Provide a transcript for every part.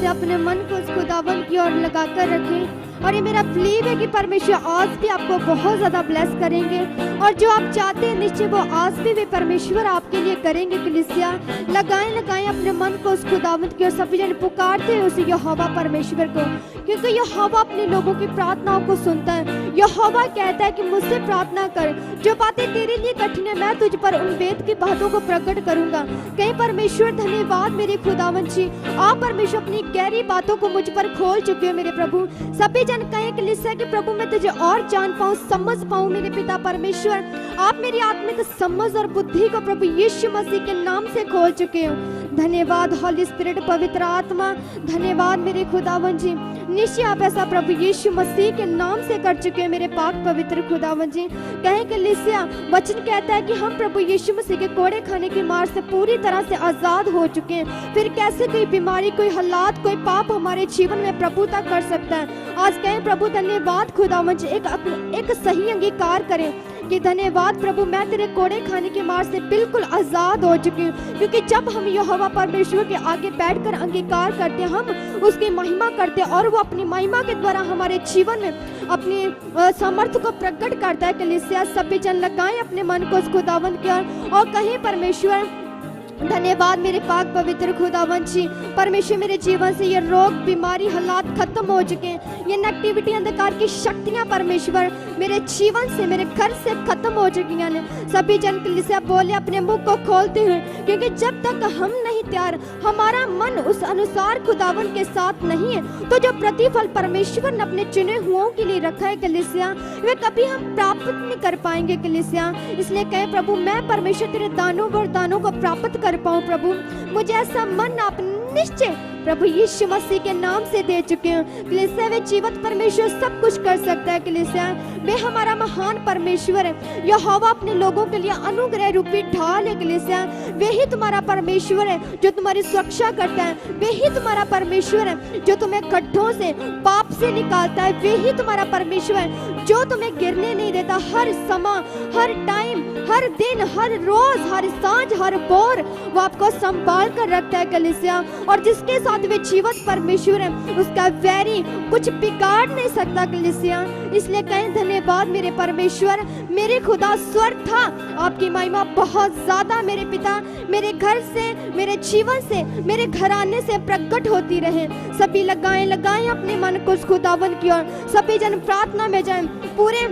कलीसिया अपने मन को उस खुदावन की ओर लगाकर रखें। और ये मेरा बिलीव है कि परमेश्वर आज भी आपको बहुत ज़्यादा ब्लेस करेंगे, और जो आप चाहते हैं निश्चय वो आज भी वे परमेश्वर आपके लिए करेंगे। कलीसिया लगाएं अपने मन को उस खुदावंत की ओर। सभी जन पुकारते हैं उस यहोवा परमेश्वर को, क्योंकि यहोवा अपने लोगों की प्रार्थनाओं को सुनता है। यहोवा कहता है कि मुझसे प्रार्थना कर, जो बातें तेरे लिए कठिन है मैं तुझ पर उन वेद की बातों को प्रकट करूंगा। कहीं परमेश्वर धन्यवाद मेरे खुदावंत जी, आप परमेश्वर अपनी गहरी बातों को मुझ पर खोल चुके हो मेरे प्रभु। सभी जन कहें कलीसिया कि प्रभु मैं तुझे और जान पाऊं, समझ पाऊं मेरे पिता परमेश्वर। आप मेरी आत्मिक समझ और बुद्धि को प्रभु यीशु मसीह के नाम से खोल चुके हो। धन्यवाद हॉली स्पिरिट, पवित्र आत्मा, धन्यवाद मेरे खुदावन जी। निश्चय आप ऐसा प्रभु यीशु मसीह के नाम से कर चुके हैं मेरे पाक पवित्र खुदावन जी। कहें कलीसिया वचन कहता है कि हम प्रभु यीशु मसीह के कोड़े खाने की मार से पूरी तरह से आजाद हो चुके हैं। फिर कैसे कोई बीमारी, कोई हालात, कोई पाप हमारे जीवन में प्रभुता कर सकता है। आज कहें प्रभु धन्यवाद खुदावन जी, एक सही अंगीकार करें कि धन्यवाद प्रभु मैं तेरे कोड़े खाने की मार से बिल्कुल आजाद हो चुकी हूँ। क्योंकि जब हम यहोवा परमेश्वर के आगे बैठकर अंगीकार करते हैं, हम उसकी महिमा करते हैं, और वो अपनी महिमा के द्वारा हमारे जीवन में अपनी सामर्थ्य को प्रकट करता है। कलीसिया सभी जन लगाएं अपने मन को उस खुदावंत की ओर और कहें परमेश्वर धन्यवाद मेरे पाक पवित्र खुदावंत जी। परमेश्वर मेरे जीवन से ये रोग, बीमारी, हालात खत्म हो चुके हैं। ये नेगेटिविटी, अंधकार की शक्तियां परमेश्वर मेरे जीवन से, मेरे घर से खत्म हो चुकी हैं। सभी जन कलीसिया बोले अपने मुख को खोलते हुए, क्योंकि जब तक हम नहीं तैयार, हमारा मन उस अनुसार खुदावन के साथ नहीं है, तो जो प्रतिफल परमेश्वर ने अपने चुने हुओं के लिए रखा है कलीसिया, वे कभी हम प्राप्त नहीं कर पाएंगे कलीसिया। इसलिए कहे प्रभु मैं परमेश्वर तेरे दानों वरदानों को प्राप्त कर पाऊं। प्रभु मुझे ऐसा मन आप निश्चय प्रभु यीशु मसीह के नाम से दे चुके हैं। कलीसिया वे जीवित परमेश्वर सब कुछ कर सकता है। कलीसिया वे हमारा महान परमेश्वर है। यहोवा अपने लोगों के लिए अनुग्रह रूपी ढाल है। कलीसिया वे ही तुम्हारा परमेश्वर है जो तुम्हारी सुरक्षा करता है। वे ही तुम्हारा परमेश्वर है जो तुम्हें गड्ढों से, पाप से निकालता है। वे ही तुम्हारा परमेश्वर है जो तुम्हें गिरने नहीं देता। हर समय, हर टाइम, हर दिन, हर रोज, हर सांझ, हर बोर वो आपको संभाल कर रखता है। कलीसिया और जिसके साथ वे जीवित परमेश्वर है उसका वैरी कुछ बिगाड़ नहीं सकता। कलीसिया इसलिए कहें धन्यवाद मेरे परमेश्वर, मेरे खुदा स्वर्ग था आपकी महिमा बहुत ज्यादा मेरे पिता मेरे घर से, मेरे जीवन से, मेरे घराने से प्रकट होती रहे। सभी लगाएं अपने मन को उस खुदावन की ओर। सभी जन प्रार्थना में जाएं, पूरे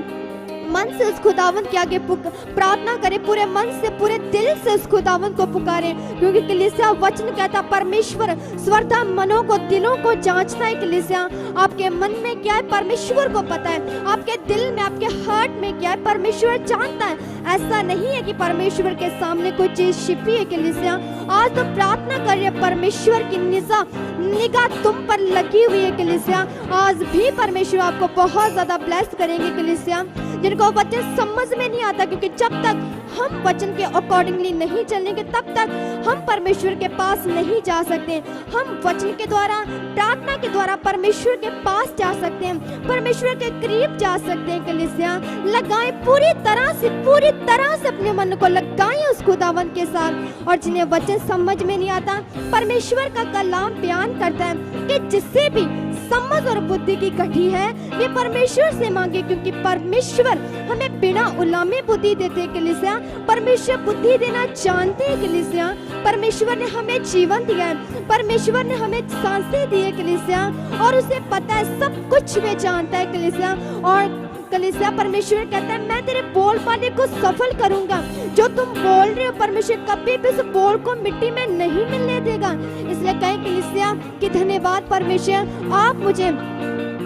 मन से उस खुदावन के आगे प्रार्थना करें, पूरे मन से, पूरे दिल से उस खुदावन को पुकारें। क्योंकि कलीसिया वचन कहता परमेश्वर स्वरता मनों को, दिलों को जांचता है। कलीसिया आपके मन में क्या है परमेश्वर को पता है। आपके दिल में, आपके हार्ट में क्या है परमेश्वर जानता है। ऐसा नहीं है कि परमेश्वर के सामने कोई चीज छिपी है। कलीसिया आज तो प्रार्थना करिए, परमेश्वर की निगाह तुम पर लगी हुई है। कलीसिया आज भी परमेश्वर आपको बहुत ज्यादा ब्लेस करेंगे। कलीसिया जिनको वचन समझ में नहीं आता, क्योंकि जब तक हम वचन के अकॉर्डिंगली नहीं चलेंगे तब तक हम परमेश्वर के पास नहीं जा सकते। हम वचन के द्वारा, प्रार्थना के द्वारा परमेश्वर के पास जा सकते हैं, परमेश्वर के करीब जा सकते हैं। कलीसिया लगाएं पूरी तरह से अपने मन को लगाएं उस खुदावन के साथ। और जिन्हें वचन समझ में नहीं आता, परमेश्वर का कलाम बयान करता है कि जिससे भी समझ और बुद्धि की कठी है वे परमेश्वर से मांगे, क्योंकि परमेश्वर हमें बिना उलामे बुद्धि देते हैं। कलीसिया परमेश्वर बुद्धि देना जानते हैं। कलीसिया परमेश्वर ने हमें जीवन दिया है, परमेश्वर ने हमें सांसें दी है। कलीसिया और उसे पता है, सब कुछ वे जानता है। कलीसिया और कलीसिया परमेश्वर कहता है मैं तेरे बोल पाने को सफल करूंगा। जो तुम बोल रहे हो परमेश्वर कभी भी उस बोल को मिट्टी में नहीं मिलने देगा। इसलिए कहें कलीसिया कि धन्यवाद परमेश्वर, आप मुझे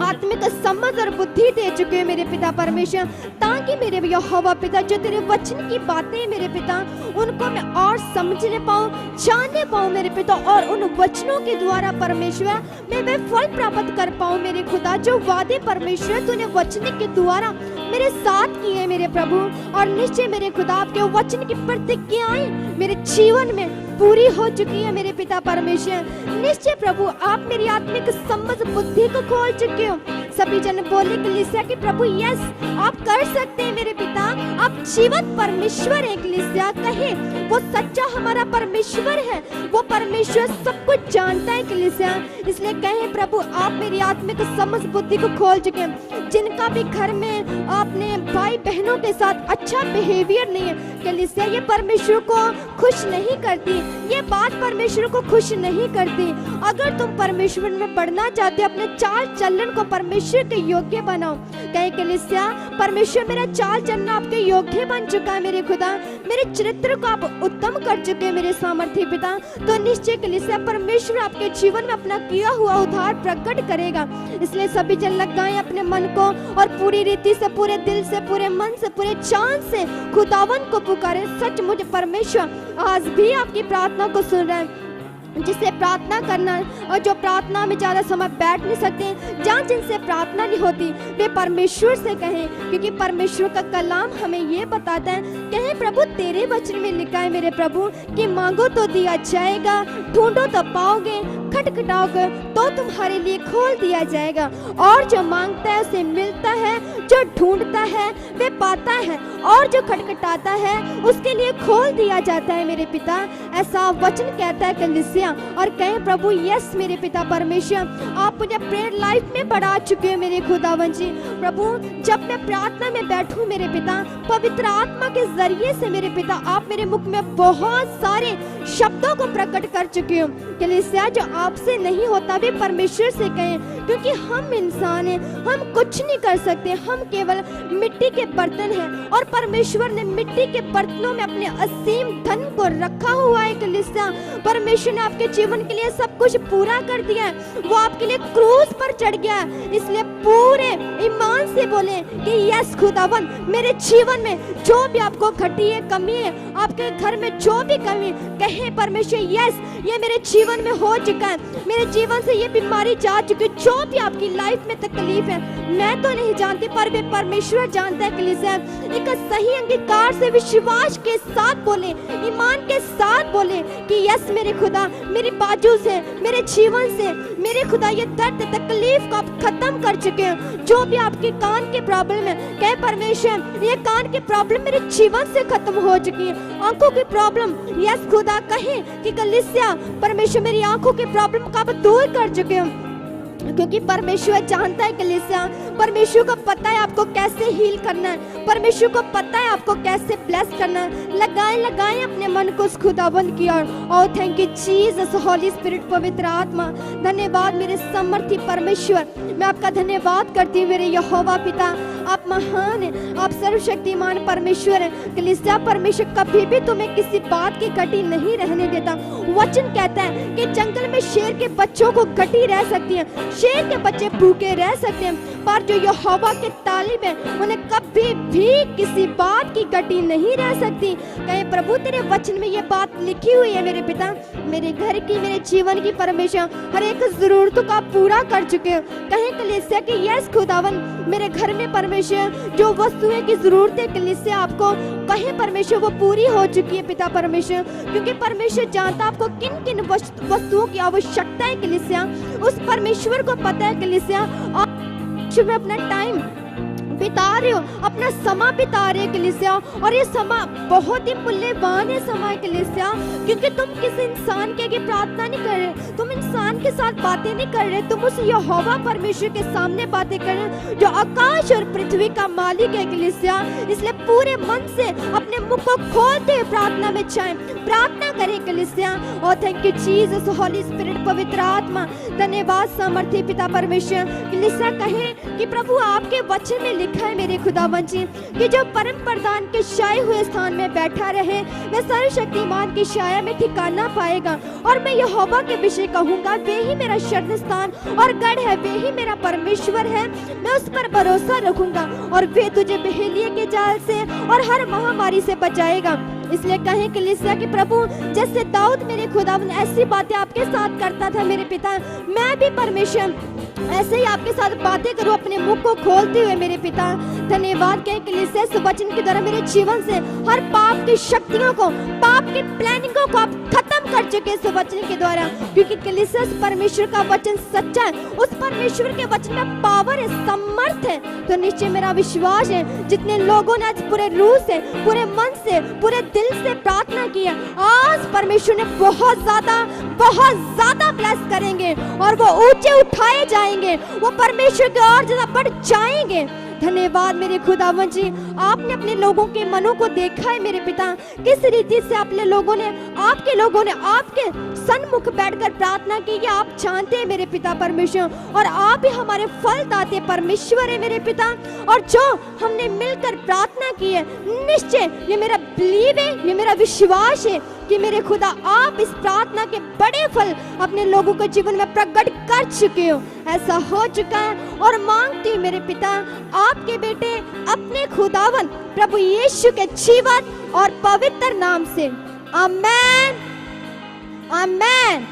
आत्मिक समझ और बुद्धि दे चुके हैं मेरे पिता परमेश्वर, ताकि मेरे यहोवा पिता जो तेरे वचन की बातें मेरे पिता उनको मैं और समझने पाऊं, जानने पाऊं मेरे पिता, और उन वचनों के द्वारा परमेश्वर मैं वे फल प्राप्त कर पाऊं मेरे खुदा। जो वादे परमेश्वर तूने वचन के द्वारा मेरे मेरे साथ की है मेरे प्रभु। और निश्चय मेरे खुदा आपके वचन की प्रतिज्ञाएं मेरे जीवन में पूरी हो चुकी है मेरे पिता परमेश्वर। निश्चय प्रभु आप मेरी आत्मिक समझ बुद्धि को खोल चुके हो। सभी जन बोले कलीसिया कि प्रभु यस आप कर सकते हैं मेरे पिता, आप जीवंत परमेश्वर है। कलीसिया कहे वो सच्चा हमारा परमेश्वर है, वो परमेश्वर सब कुछ जानता है कलीसिया। इसलिए कहे प्रभु आप मेरी आत्मिक समझ बुद्धि को खोल चुके हैं। जिनका भी घर में अपने भाई बहनों के साथ अच्छा बिहेवियर नहीं है कलीसिया, ये परमेश्वर को खुश नहीं करती, ये बात परमेश्वर को खुश नहीं करती। अगर तुम परमेश्वर में बढ़ना चाहते हो, अपने चाल चलन को परमेश्वर के योग्य बनाओ। कहे कलीसिया परमेश्वर मेरा चाल चलना आपके योग्य बन चुका है मेरे खुदा, मेरे चरित्र को आप उत्तम कर चुके हैं मेरे सामर्थ्य पिता। तो निश्चय कलीसिया परमेश्वर आपके जीवन में अपना किया हुआ उद्धार प्रकट करेगा। इसलिए सभी जन लगाएं अपने मन को और पूरी रीति से, पूरे दिल से, पूरे मन से, पूरे जान से खुदावन को पुकारें। सच मुझे परमेश्वर आज भी आपकी प्रार्थना को सुन रहा है। जिससे प्रार्थना करना और जो प्रार्थना में ज़्यादा समय बैठ नहीं सकते, जहाँ जिनसे प्रार्थना नहीं होती, वे परमेश्वर से कहें, क्योंकि परमेश्वर का कलाम हमें ये बताता है। कहें प्रभु तेरे वचन में लिखा है मेरे प्रभु कि मांगो तो दिया जाएगा, ढूंढो तो पाओगे, खटखटाओगे तो तुम्हारे लिए खोल दिया जाएगा। और जो मांगता है उसे मिलता है, जो ढूंढता है वे पाता है, और जो खटखटाता है उसके लिए खोल दिया जाता है मेरे पिता। ऐसा वचन कहता है कलीसिया। और कहें प्रभु यस मेरे पिता परमेश्वर आप मुझे प्रेयर लाइफ में बढ़ा चुके हैं मेरे खुदावन जी। प्रभु जब मैं प्रार्थना में बैठूं मेरे पिता, पवित्र आत्मा के जरिए से मेरे पिता आप मेरे मुख में बहुत सारे शब्दों को प्रकट कर चुके हो कलीसिया। जो आपसे नहीं होता वे परमेश्वर से कहें, क्योंकि हम इंसान हैं, हम कुछ नहीं कर सकते, हम केवल मिट्टी के बर्तन हैं। और परमेश्वर ने मिट्टी के बर्तनों में अपने असीम धन को रखा हुआ है कलीसिया। परमेश्वर ने आपके जीवन के लिए सब कुछ पूरा कर दिया है, वो आपके लिए क्रूस पर चढ़ गया है। इसलिए पूरे ईमान से बोले कि यस खुदावन मेरे जीवन में जो भी आपको घटी है, कमी है, आपके घर में जो भी कमी है, कहे परमेश्वर यस ये मेरे जीवन में हो चुका है, मेरे जीवन से ये बीमारी जा चुकी है। जो भी आपकी लाइफ में तकलीफ है मैं तो नहीं जानती, पर वे परमेश्वर जानता है कलीसिया। एक सही अंगीकार से विश्वास के साथ बोले, ईमान के साथ बोले कि यस मेरे खुदा मेरी बाजू से, मेरे जीवन से मेरे खुदा ये दर्द तकलीफ को आप खत्म कर चुके हैं। जो भी आपके कान की प्रॉब्लम है, कहे परमेश्वर ये कान की प्रॉब्लम मेरे जीवन से खत्म हो चुकी है। आंखों की प्रॉब्लम यस खुदा कहे कि कलीसिया परमेश्वर मेरी आंखों की प्रॉब्लम को आप दूर कर चुके हो, क्योंकि परमेश्वर जानता है कलीसिया। परमेश्वर को पता है आपको कैसे हील करना है, परमेश्वर को पता है आपको कैसे ब्लेस करना है। लगाएं अपने मन को उस खुदाबंद की ओर। Oh thank you Jesus Holy Spirit पवित्र आत्मा। धन्यवाद मेरे समर्थी परमेश्वर, मैं आपका धन्यवाद करती हूँ मेरे यहोवा पिता। आप महान हैं, आप सर्वशक्तिमान परमेश्वर हैं कलीसिया। परमेश्वर कभी भी तुम्हें किसी बात की घटी नहीं रहने देता। वचन कहता है कि जंगल में शेर के बच्चों को घटी रह सकती है, शेर के बच्चे भूखे रह सकते हैं, पर जो यहोवा के तालिब है उन्हें कभी भी किसी बात की घटी नहीं रह सकती। कहे प्रभु तेरे वचन में ये बात लिखी हुई है मेरे पिता, मेरे घर की, मेरे जीवन की परमेश्वर हर एक जरूरतों का पूरा कर चुके हो। कहे कलीसिया कि यस खुदावन मेरे घर में परमेश्वर जो वस्तुएं की जरूरत है कलीसिया आपको कहे परमेश्वर वो पूरी हो चुकी है पिता परमेश्वर, क्योंकि परमेश्वर जानता आपको किन किन वस्तुओं की आवश्यकता है कलीसिया। उस परमेश्वर को पता है कलीसिया। और में अपना टाइम बिता रहे हो, अपना समय बिता रहे हो कलीसिया, और ये समय बहुत ही मूल्यवान है समय कलीसिया, क्योंकि तुम किसी इंसान के आगे प्रार्थना नहीं कर रहे, तुम इंसान के साथ बातें नहीं कर रहे, तुम उस यहोवा परमेश्वर के सामने बातें कर रहे जो आकाश और पृथ्वी का मालिक है कलीसिया। इसलिए पूरे मन से अपने मुख को खोलते हुए प्रार्थना में जाएं, प्रार्थना करें कलीसिया। और thank you Jesus Holy Spirit पवित्र आत्मा। धन्यवाद सामर्थ्य पिता परमेश्वर। कलीसिया कहे कि प्रभु आपके वचन में लिखा है मेरे खुदावन जी कि जो परम प्रधान के छाए हुए स्थान में बैठा रहे वह सर्वशक्तिमान की छाया में ठिकाना पाएगा। और मैं यहोवा के विषय कहूंगा वे ही मेरा शरण स्थान और गढ़ है, वे ही मेरा परमेश्वर है, मैं उस पर भरोसा रखूंगा और वे तुझे बहेलिये के जाल से और हर महामारी से बचाएगा। इसलिए कहें कलीसिया कि प्रभु जैसे दाऊद मेरे खुदावन ऐसी बातें आपके साथ करता था मेरे पिता, मैं भी परमेश्वर ऐसे ही आपके साथ बातें करूं अपने मुख को खोलते हुए मेरे पिता। धन्यवाद कहें कलीसिया इस वचन के द्वारा मेरे जीवन से हर पाप की शक्तियों को, पाप की प्लानिंगों को आप खत्म कर चुके इस वचन के द्वारा, क्योंकि कलीसिया परमेश्वर का वचन सच्चा है, उस परमेश्वर के वचन में पावर है, समर्थ है। तो निश्चय मेरा विश्वास है जितने लोगों ने आज पूरे रूह से, पूरे मन से, पूरे दिल से प्रार्थना की है, आज परमेश्वर ने बहुत ज्यादा ब्लेस करेंगे और वो ऊंचे उठाए जाएंगे, वो परमेश्वर की और ज्यादा बढ़ जाएंगे। धन्यवाद मेरे खुदावन जी, आपने अपने लोगों के मनों को देखा है मेरे पिता, किस रीति से आपके लोगों ने आपके सन्मुख बैठकर प्रार्थना की कि आप जानते हैं मेरे पिता परमेश्वर, और आप ही हमारे फल दाते परमेश्वर है मेरे पिता। और जो हमने मिलकर प्रार्थना की है, निश्चय ये मेरा बिलीव है, ये मेरा विश्वास है कि मेरे खुदा आप इस प्रार्थना के बड़े फल अपने लोगों के जीवन में प्रकट कर चुके हो। ऐसा हो चुका है और मांगती हूँ मेरे पिता आपके बेटे अपने खुदावन प्रभु यीशु के जीवन और पवित्र नाम से, आमेन आमेन।